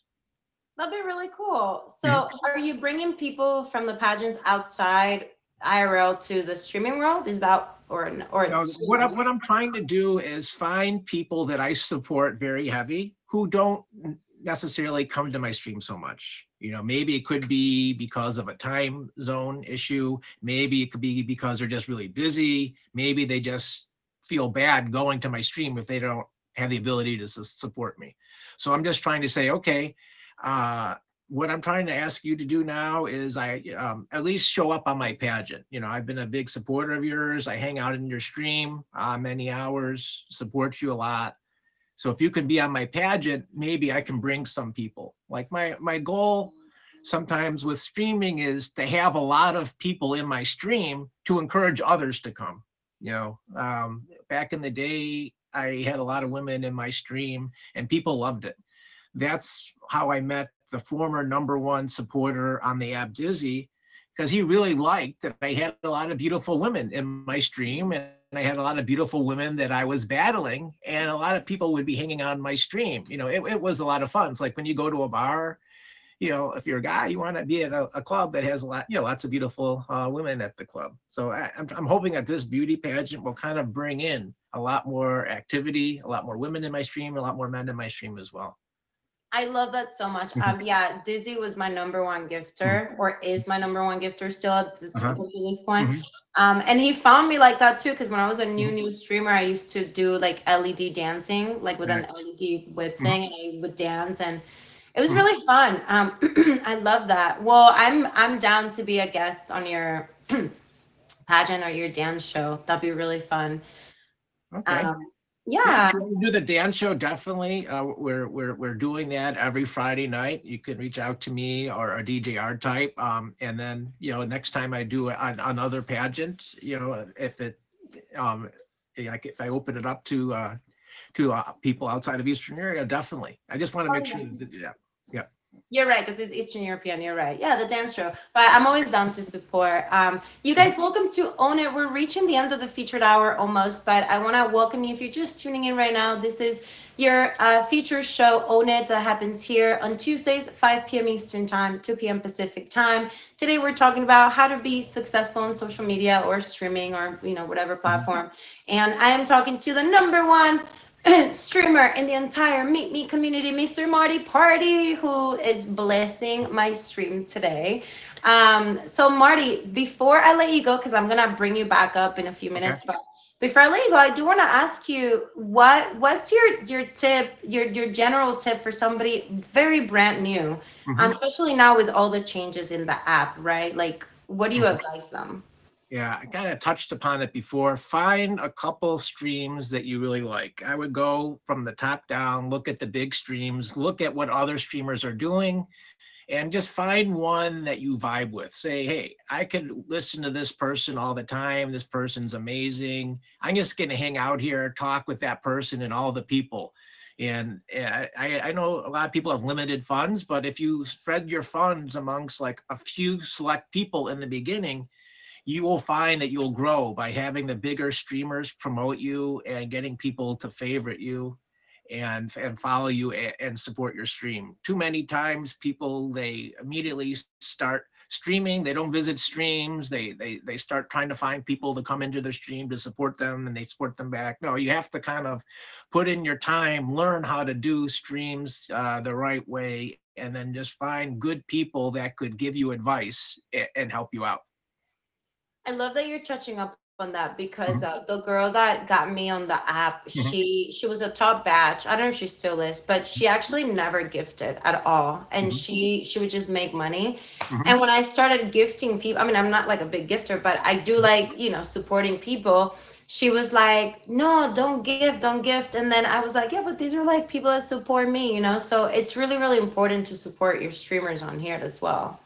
That'd be really cool. Mhm. So, are you bringing people from the pageants outside IRL to the streaming world? Is that or What I'm trying to do is find people that I support very heavy who don't necessarily come to my stream so much. Maybe it could be because of a time zone issue. Maybe it could be because they're just really busy. Maybe they just feel bad going to my stream if they don't have the ability to support me. So I'm just trying to say, okay, what I'm trying to ask you to do now is at least show up on my pageant. I've been a big supporter of yours. I hang out in your stream many hours, support you a lot. So if you can be on my pageant, maybe I can bring some people. Like my goal sometimes with streaming is to have a lot of people in my stream to encourage others to come. Back in the day, I had a lot of women in my stream and people loved it. That's how I met the former #1 supporter on the app Dizzy, because he really liked that I had a lot of beautiful women in my stream, and I had a lot of beautiful women that I was battling, and a lot of people would be hanging on my stream. It was a lot of fun. It's like when you go to a bar, if you're a guy, you want to be at a club that has lots of beautiful women at the club. So I'm hoping that this beauty pageant will kind of bring in a lot more activity, a lot more women in my stream, a lot more men in my stream as well. I love that so much. Yeah, Dizzy was my #1 gifter, or is my #1 gifter still Uh-huh. to this point. Mhm. And he found me like that too, because when I was a new streamer, I used to do like LED dancing, like with an Right. LED whip Mhm. thing, and I would dance, and it was Mhm. really fun. I love that. Well, I'm down to be a guest on your pageant or your dance show. That'd be really fun. Okay. Um, Yeah, yeah. if you want to do the dance show, definitely. We're doing that every Friday night. You can reach out to me or a DJ R type. And then, next time I do another pageant, if it like if I open it up to people outside of Eastern area, definitely. I just want to Oh, make sure yeah. that, yeah. Yeah. You're right, because it's Eastern European. You're right. Yeah, the dance show. But I'm always down to support. You guys, welcome to Own It. We're reaching the end of the featured hour almost, but I want to welcome you if you're just tuning in right now. This is your feature show, Own It, that happens here on Tuesdays, 5 p.m. Eastern Time, 2 p.m. Pacific Time. Today, we're talking about how to be successful on social media or streaming or whatever platform. And I am talking to the #1 streamer in the entire Meet Me community, Mr. Marty Party, who is blessing my stream today. So Marty, before I let you go, because I'm gonna bring you back up in a few Okay. minutes, but before I let you go, I do want to ask you what's your tip, your general tip for somebody very brand new, Mhm. especially now with all the changes in the app, right? Like, what do you Mhm. advise them? Yeah, I kind of touched upon it before. Find a couple streams that you really like. I would go from the top down, look at the big streams, look at what other streamers are doing, and just find one that you vibe with. Say, hey, I could listen to this person all the time. This person's amazing. I'm just going to hang out here, talk with that person and all the people. And I know a lot of people have limited funds, but if you spread your funds amongst like a few select people in the beginning, you will find that you'll grow by having the bigger streamers promote you and getting people to favorite you and follow you and support your stream. Too many times people, they immediately start streaming, they don't visit streams, they start trying to find people to come into their stream to support them and they support them back. No, you have to kind of put in your time, learn how to do streams the right way, and then just find good people that could give you advice and help you out. I love that you're touching up on that because Mhm. the girl that got me on the app, Mhm. she was a top batch. I don't know if she still is, but she actually never gifted at all, and Mhm. she would just make money. Mhm. And when I started gifting people, I mean, I'm not like a big gifter, but I do like supporting people. She was like, "No, don't gift, don't gift." And then I was like, "Yeah, but these are like people that support me." So it's really really important to support your streamers on here as well.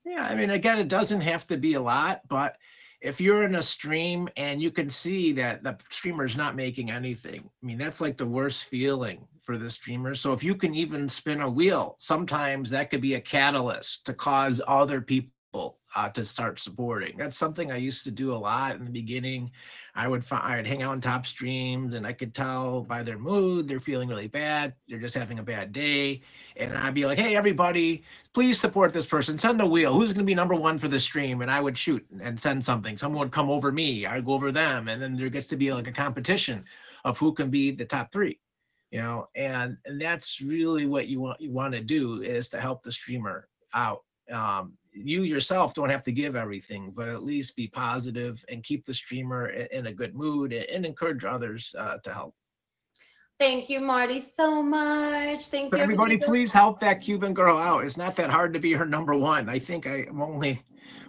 Yeah, I mean, again, it doesn't have to be a lot, but if you're in a stream and you can see that the streamer's not making anything, I mean, that's like the worst feeling for the streamer. So if you can even spin a wheel, sometimes that could be a catalyst to cause other people to start supporting. That's something I used to do a lot in the beginning. I'd hang out on top streams and I could tell by their mood, they're feeling really bad. They're just having a bad day. And I'd be like, hey, everybody, please support this person. Send a wheel. Who's going to be number one for the stream? And I would shoot and send something. Someone would come over me. I'd go over them. And then there gets to be like a competition of who can be the top three, and that's really what you want to do is to help the streamer out. You yourself don't have to give everything, but at least be positive and keep the streamer in a good mood and encourage others to help. Thank you, Marty, so much. Thank So you, everybody, everybody. please help that Cuban girl out. It's not that hard to be her number one. I think I'm only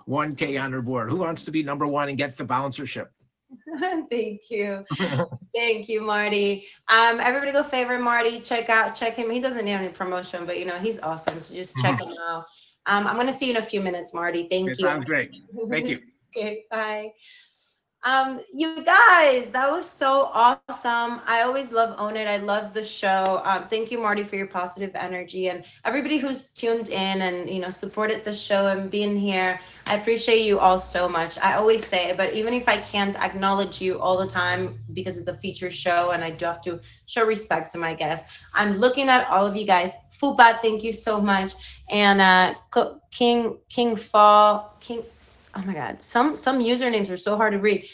1K on her board. Who wants to be number one and get the bouncership? Thank you. Thank you, Marty. Everybody go favorite Marty. Check him. He doesn't need any promotion, but he's awesome. So just check him out. I'm gonna see you in a few minutes, Marty. Thank It you. sounds great. Thank you. Okay, bye. You guys, that was so awesome. I always love Own It. I love the show. Thank you, Marty, for your positive energy and everybody who's tuned in and supported the show and being here. I appreciate you all so much. I always say it, but even if I can't acknowledge you all the time because it's a feature show and I do have to show respect to my guests, I'm looking at all of you guys. Fupa, thank you so much. And King Fall, King. Oh my God, some usernames are so hard to read.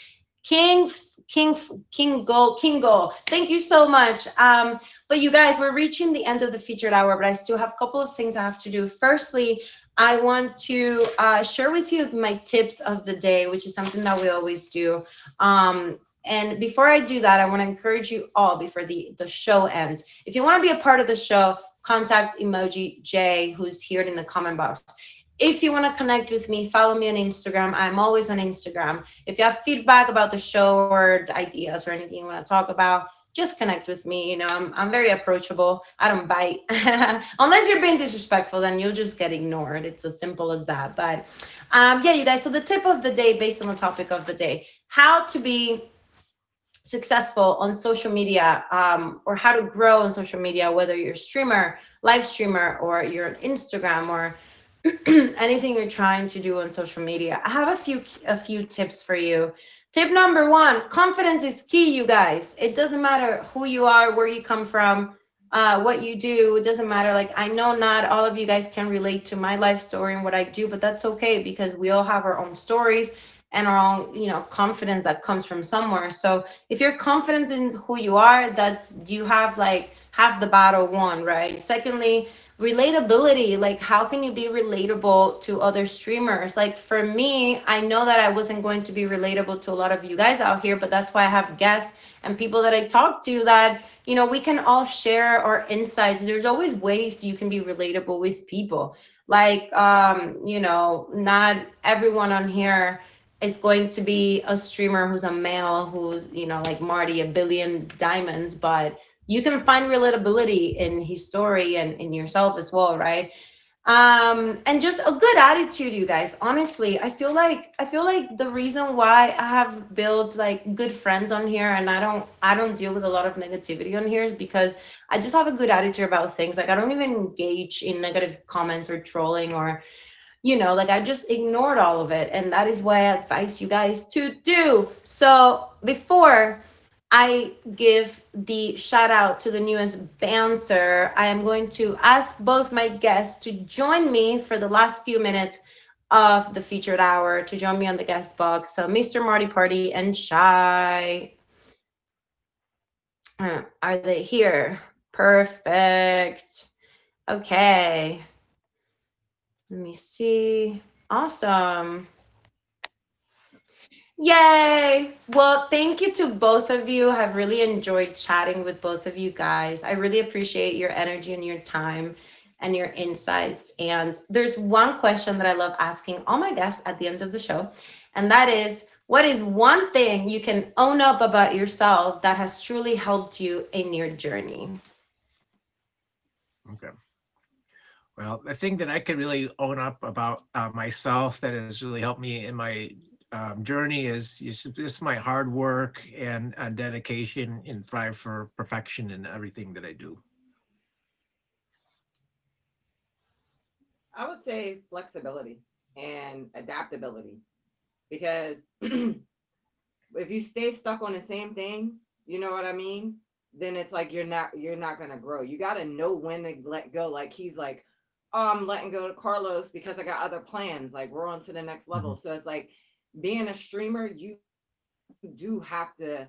King King King Goal. Thank you so much. But you guys, we're reaching the end of the featured hour, but I still have a couple of things I have to do. Firstly, I want to share with you my tips of the day, which is something that we always do. And before I do that, I want to encourage you all before the show ends. If you want to be a part of the show, contact emoji J, who's here in the comment box. If you want to connect with me, follow me on Instagram. I'm always on Instagram. If you have feedback about the show or ideas or anything you want to talk about, just connect with me. I'm very approachable. I don't bite. Unless you're being disrespectful, then you'll just get ignored. It's as simple as that. But yeah, you guys. So the tip of the day, based on the topic of the day, how to be successful on social media, or how to grow on social media, whether you're a streamer, live streamer, or you're on Instagram, or anything you're trying to do on social media. I have a few tips for you. Tip number one: confidence is key, you guys. It doesn't matter who you are, where you come from, what you do. It doesn't matter. Like, I know not all of you guys can relate to my life story and what I do, but that's okay because we all have our own stories and our own, confidence that comes from somewhere. So if you're confident in who you are, you have like half the battle won, right? Secondly, relatability. Like, how can you be relatable to other streamers? Like, for me, I know that I wasn't going to be relatable to a lot of you guys out here, but that's why I have guests and people that I talk to that we can all share our insights. There's always ways you can be relatable with people. Like, not everyone on here is going to be a streamer who's a male who, like Marty, a billion diamonds, but you can find relatability in his story and in yourself as well, right? And just a good attitude, you guys. Honestly, I feel like the reason why I have built like good friends on here and I don't deal with a lot of negativity on here is because I just have a good attitude about things. Like, I don't even engage in negative comments or trolling, or like, I just ignored all of it. And that is what I advise you guys to do. So before I give the shout out to the newest bouncer, I am going to ask both my guests to join me for the last few minutes of the featured hour, to join me on the guest box. So Mr. Marty Party and Shy. Are they here? Perfect. Okay. Let me see. Awesome. Yay! Well, thank you to both of you. I've really enjoyed chatting with both of you guys. I really appreciate your energy and your time and your insights. And there's one question that I love asking all my guests at the end of the show, and that is, what is one thing you can own up about yourself that has truly helped you in your journey? Okay. Well, the thing that I could really own up about myself that has really helped me in my journey is just my hard work and dedication and thrive for perfection in everything that I do. I would say flexibility and adaptability because if you stay stuck on the same thing, you know what I mean? Then it's like you're not gonna grow. You gotta know when to let go. Like he's like, oh, I'm letting go to Carlos because I got other plans. Like we're on to the next level. Mhm. So it's like being a streamer, you do have to,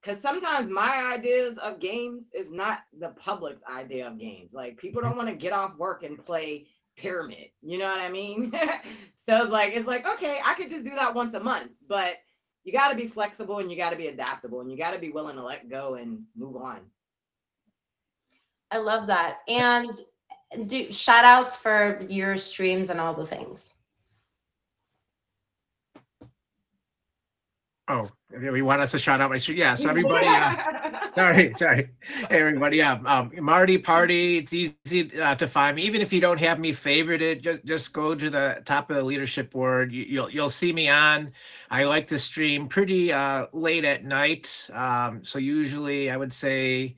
because sometimes my ideas of games is not the public's idea of games. Like people don't want to get off work and play Pyramid. You know what I mean? So it's like okay, I could just do that once a month, but you got to be flexible and you got to be adaptable and you got to be willing to let go and move on. I love that. And do shout outs for your streams and all the things. Oh, we want us to shout out my street. Yeah, so everybody, sorry. Hey, everybody, Marty Party, it's easy to find me. Even if you don't have me favorited, just go to the top of the leadership board. You'll see me on. I like to stream pretty late at night. So usually I would say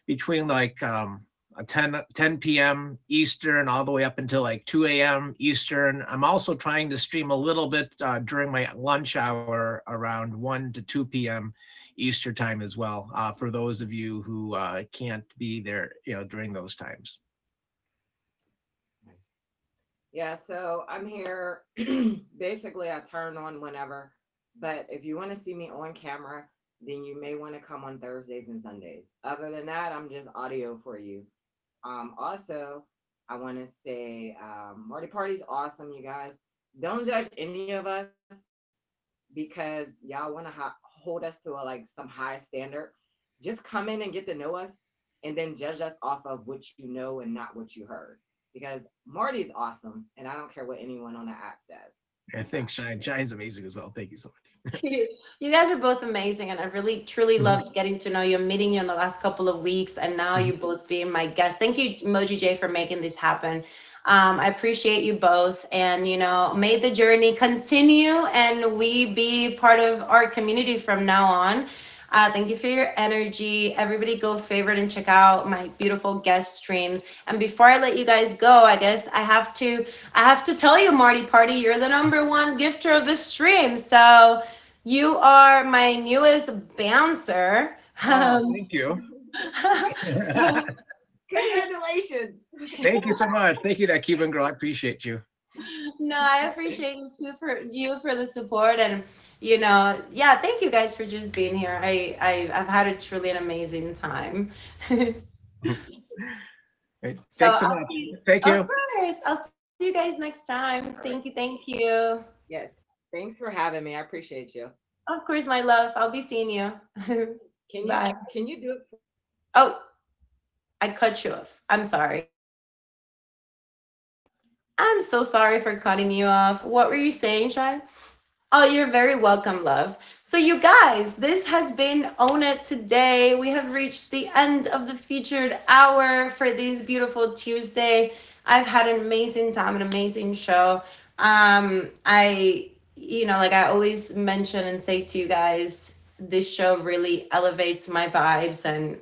between like a 10 p.m. Eastern all the way up until like 2 a.m. Eastern. I'm also trying to stream a little bit during my lunch hour around 1 to 2 p.m. Eastern time as well, for those of you who can't be there, during those times. Yeah, so I'm here. Basically, I turn on whenever, but if you want to see me on camera, then you may want to come on Thursdays and Sundays. Other than that, I'm just audio for you. Also, I want to say Marty Party's awesome, you guys. Don't judge any of us because y'all want to hold us to like some high standard. Just come in and get to know us, and then judge us off of what you know and not what you heard. Because Marty's awesome, and I don't care what anyone on the app says. I think Shine's amazing as well. Thank you so much. You guys are both amazing, and I really truly Mhm. loved getting to know you, meeting you in the last couple of weeks, and now you both being my guests. Thank you, Emoji J, for making this happen. I appreciate you both, and may the journey continue, and we be part of our community from now on. Thank you for your energy. Everybody go favorite and check out my beautiful guest streams. And before I let you guys go, I guess I have to tell you, Marty Party, you're the number one gifter of the stream. So you are my newest bouncer. Oh, thank you. So, Congratulations. Thank you so much. Thank you, that Cuban girl. I appreciate you. no, I appreciate you too for the support, and yeah, thank you guys for just being here. I've had a truly an amazing time. Right. So Thanks so I'll much. see. Thank Of you. course, I'll see you guys next time. Thank All you, right. thank you. Yes. Thanks for having me. I appreciate you. Of course, my love. I'll be seeing you. Can you Bye. can you do it for me? Oh, I cut you off. I'm sorry. I'm so sorry for cutting you off. What were you saying, Shai? Oh, you're very welcome, love. So, you guys, this has been Own It today. We have reached the end of the featured hour for this beautiful Tuesday. I've had an amazing time, an amazing show. Like I always mention and say to you guys, this show really elevates my vibes, and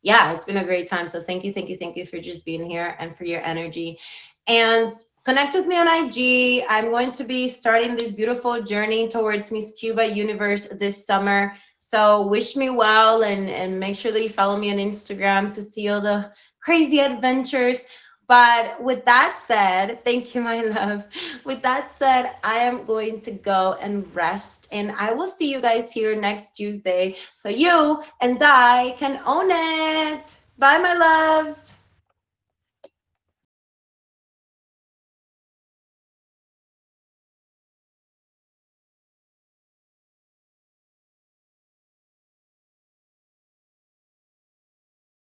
yeah, it's been a great time. So thank you, thank you, thank you for just being here and for your energy. And connect with me on IG. I'm going to be starting this beautiful journey towards Miss Cuba Universe this summer. So wish me well, and make sure that you follow me on Instagram to see all the crazy adventures. But with that said, thank you, my love. With that said, I am going to go and rest, and I will see you guys here next Tuesday so you and I can own it. Bye, my loves.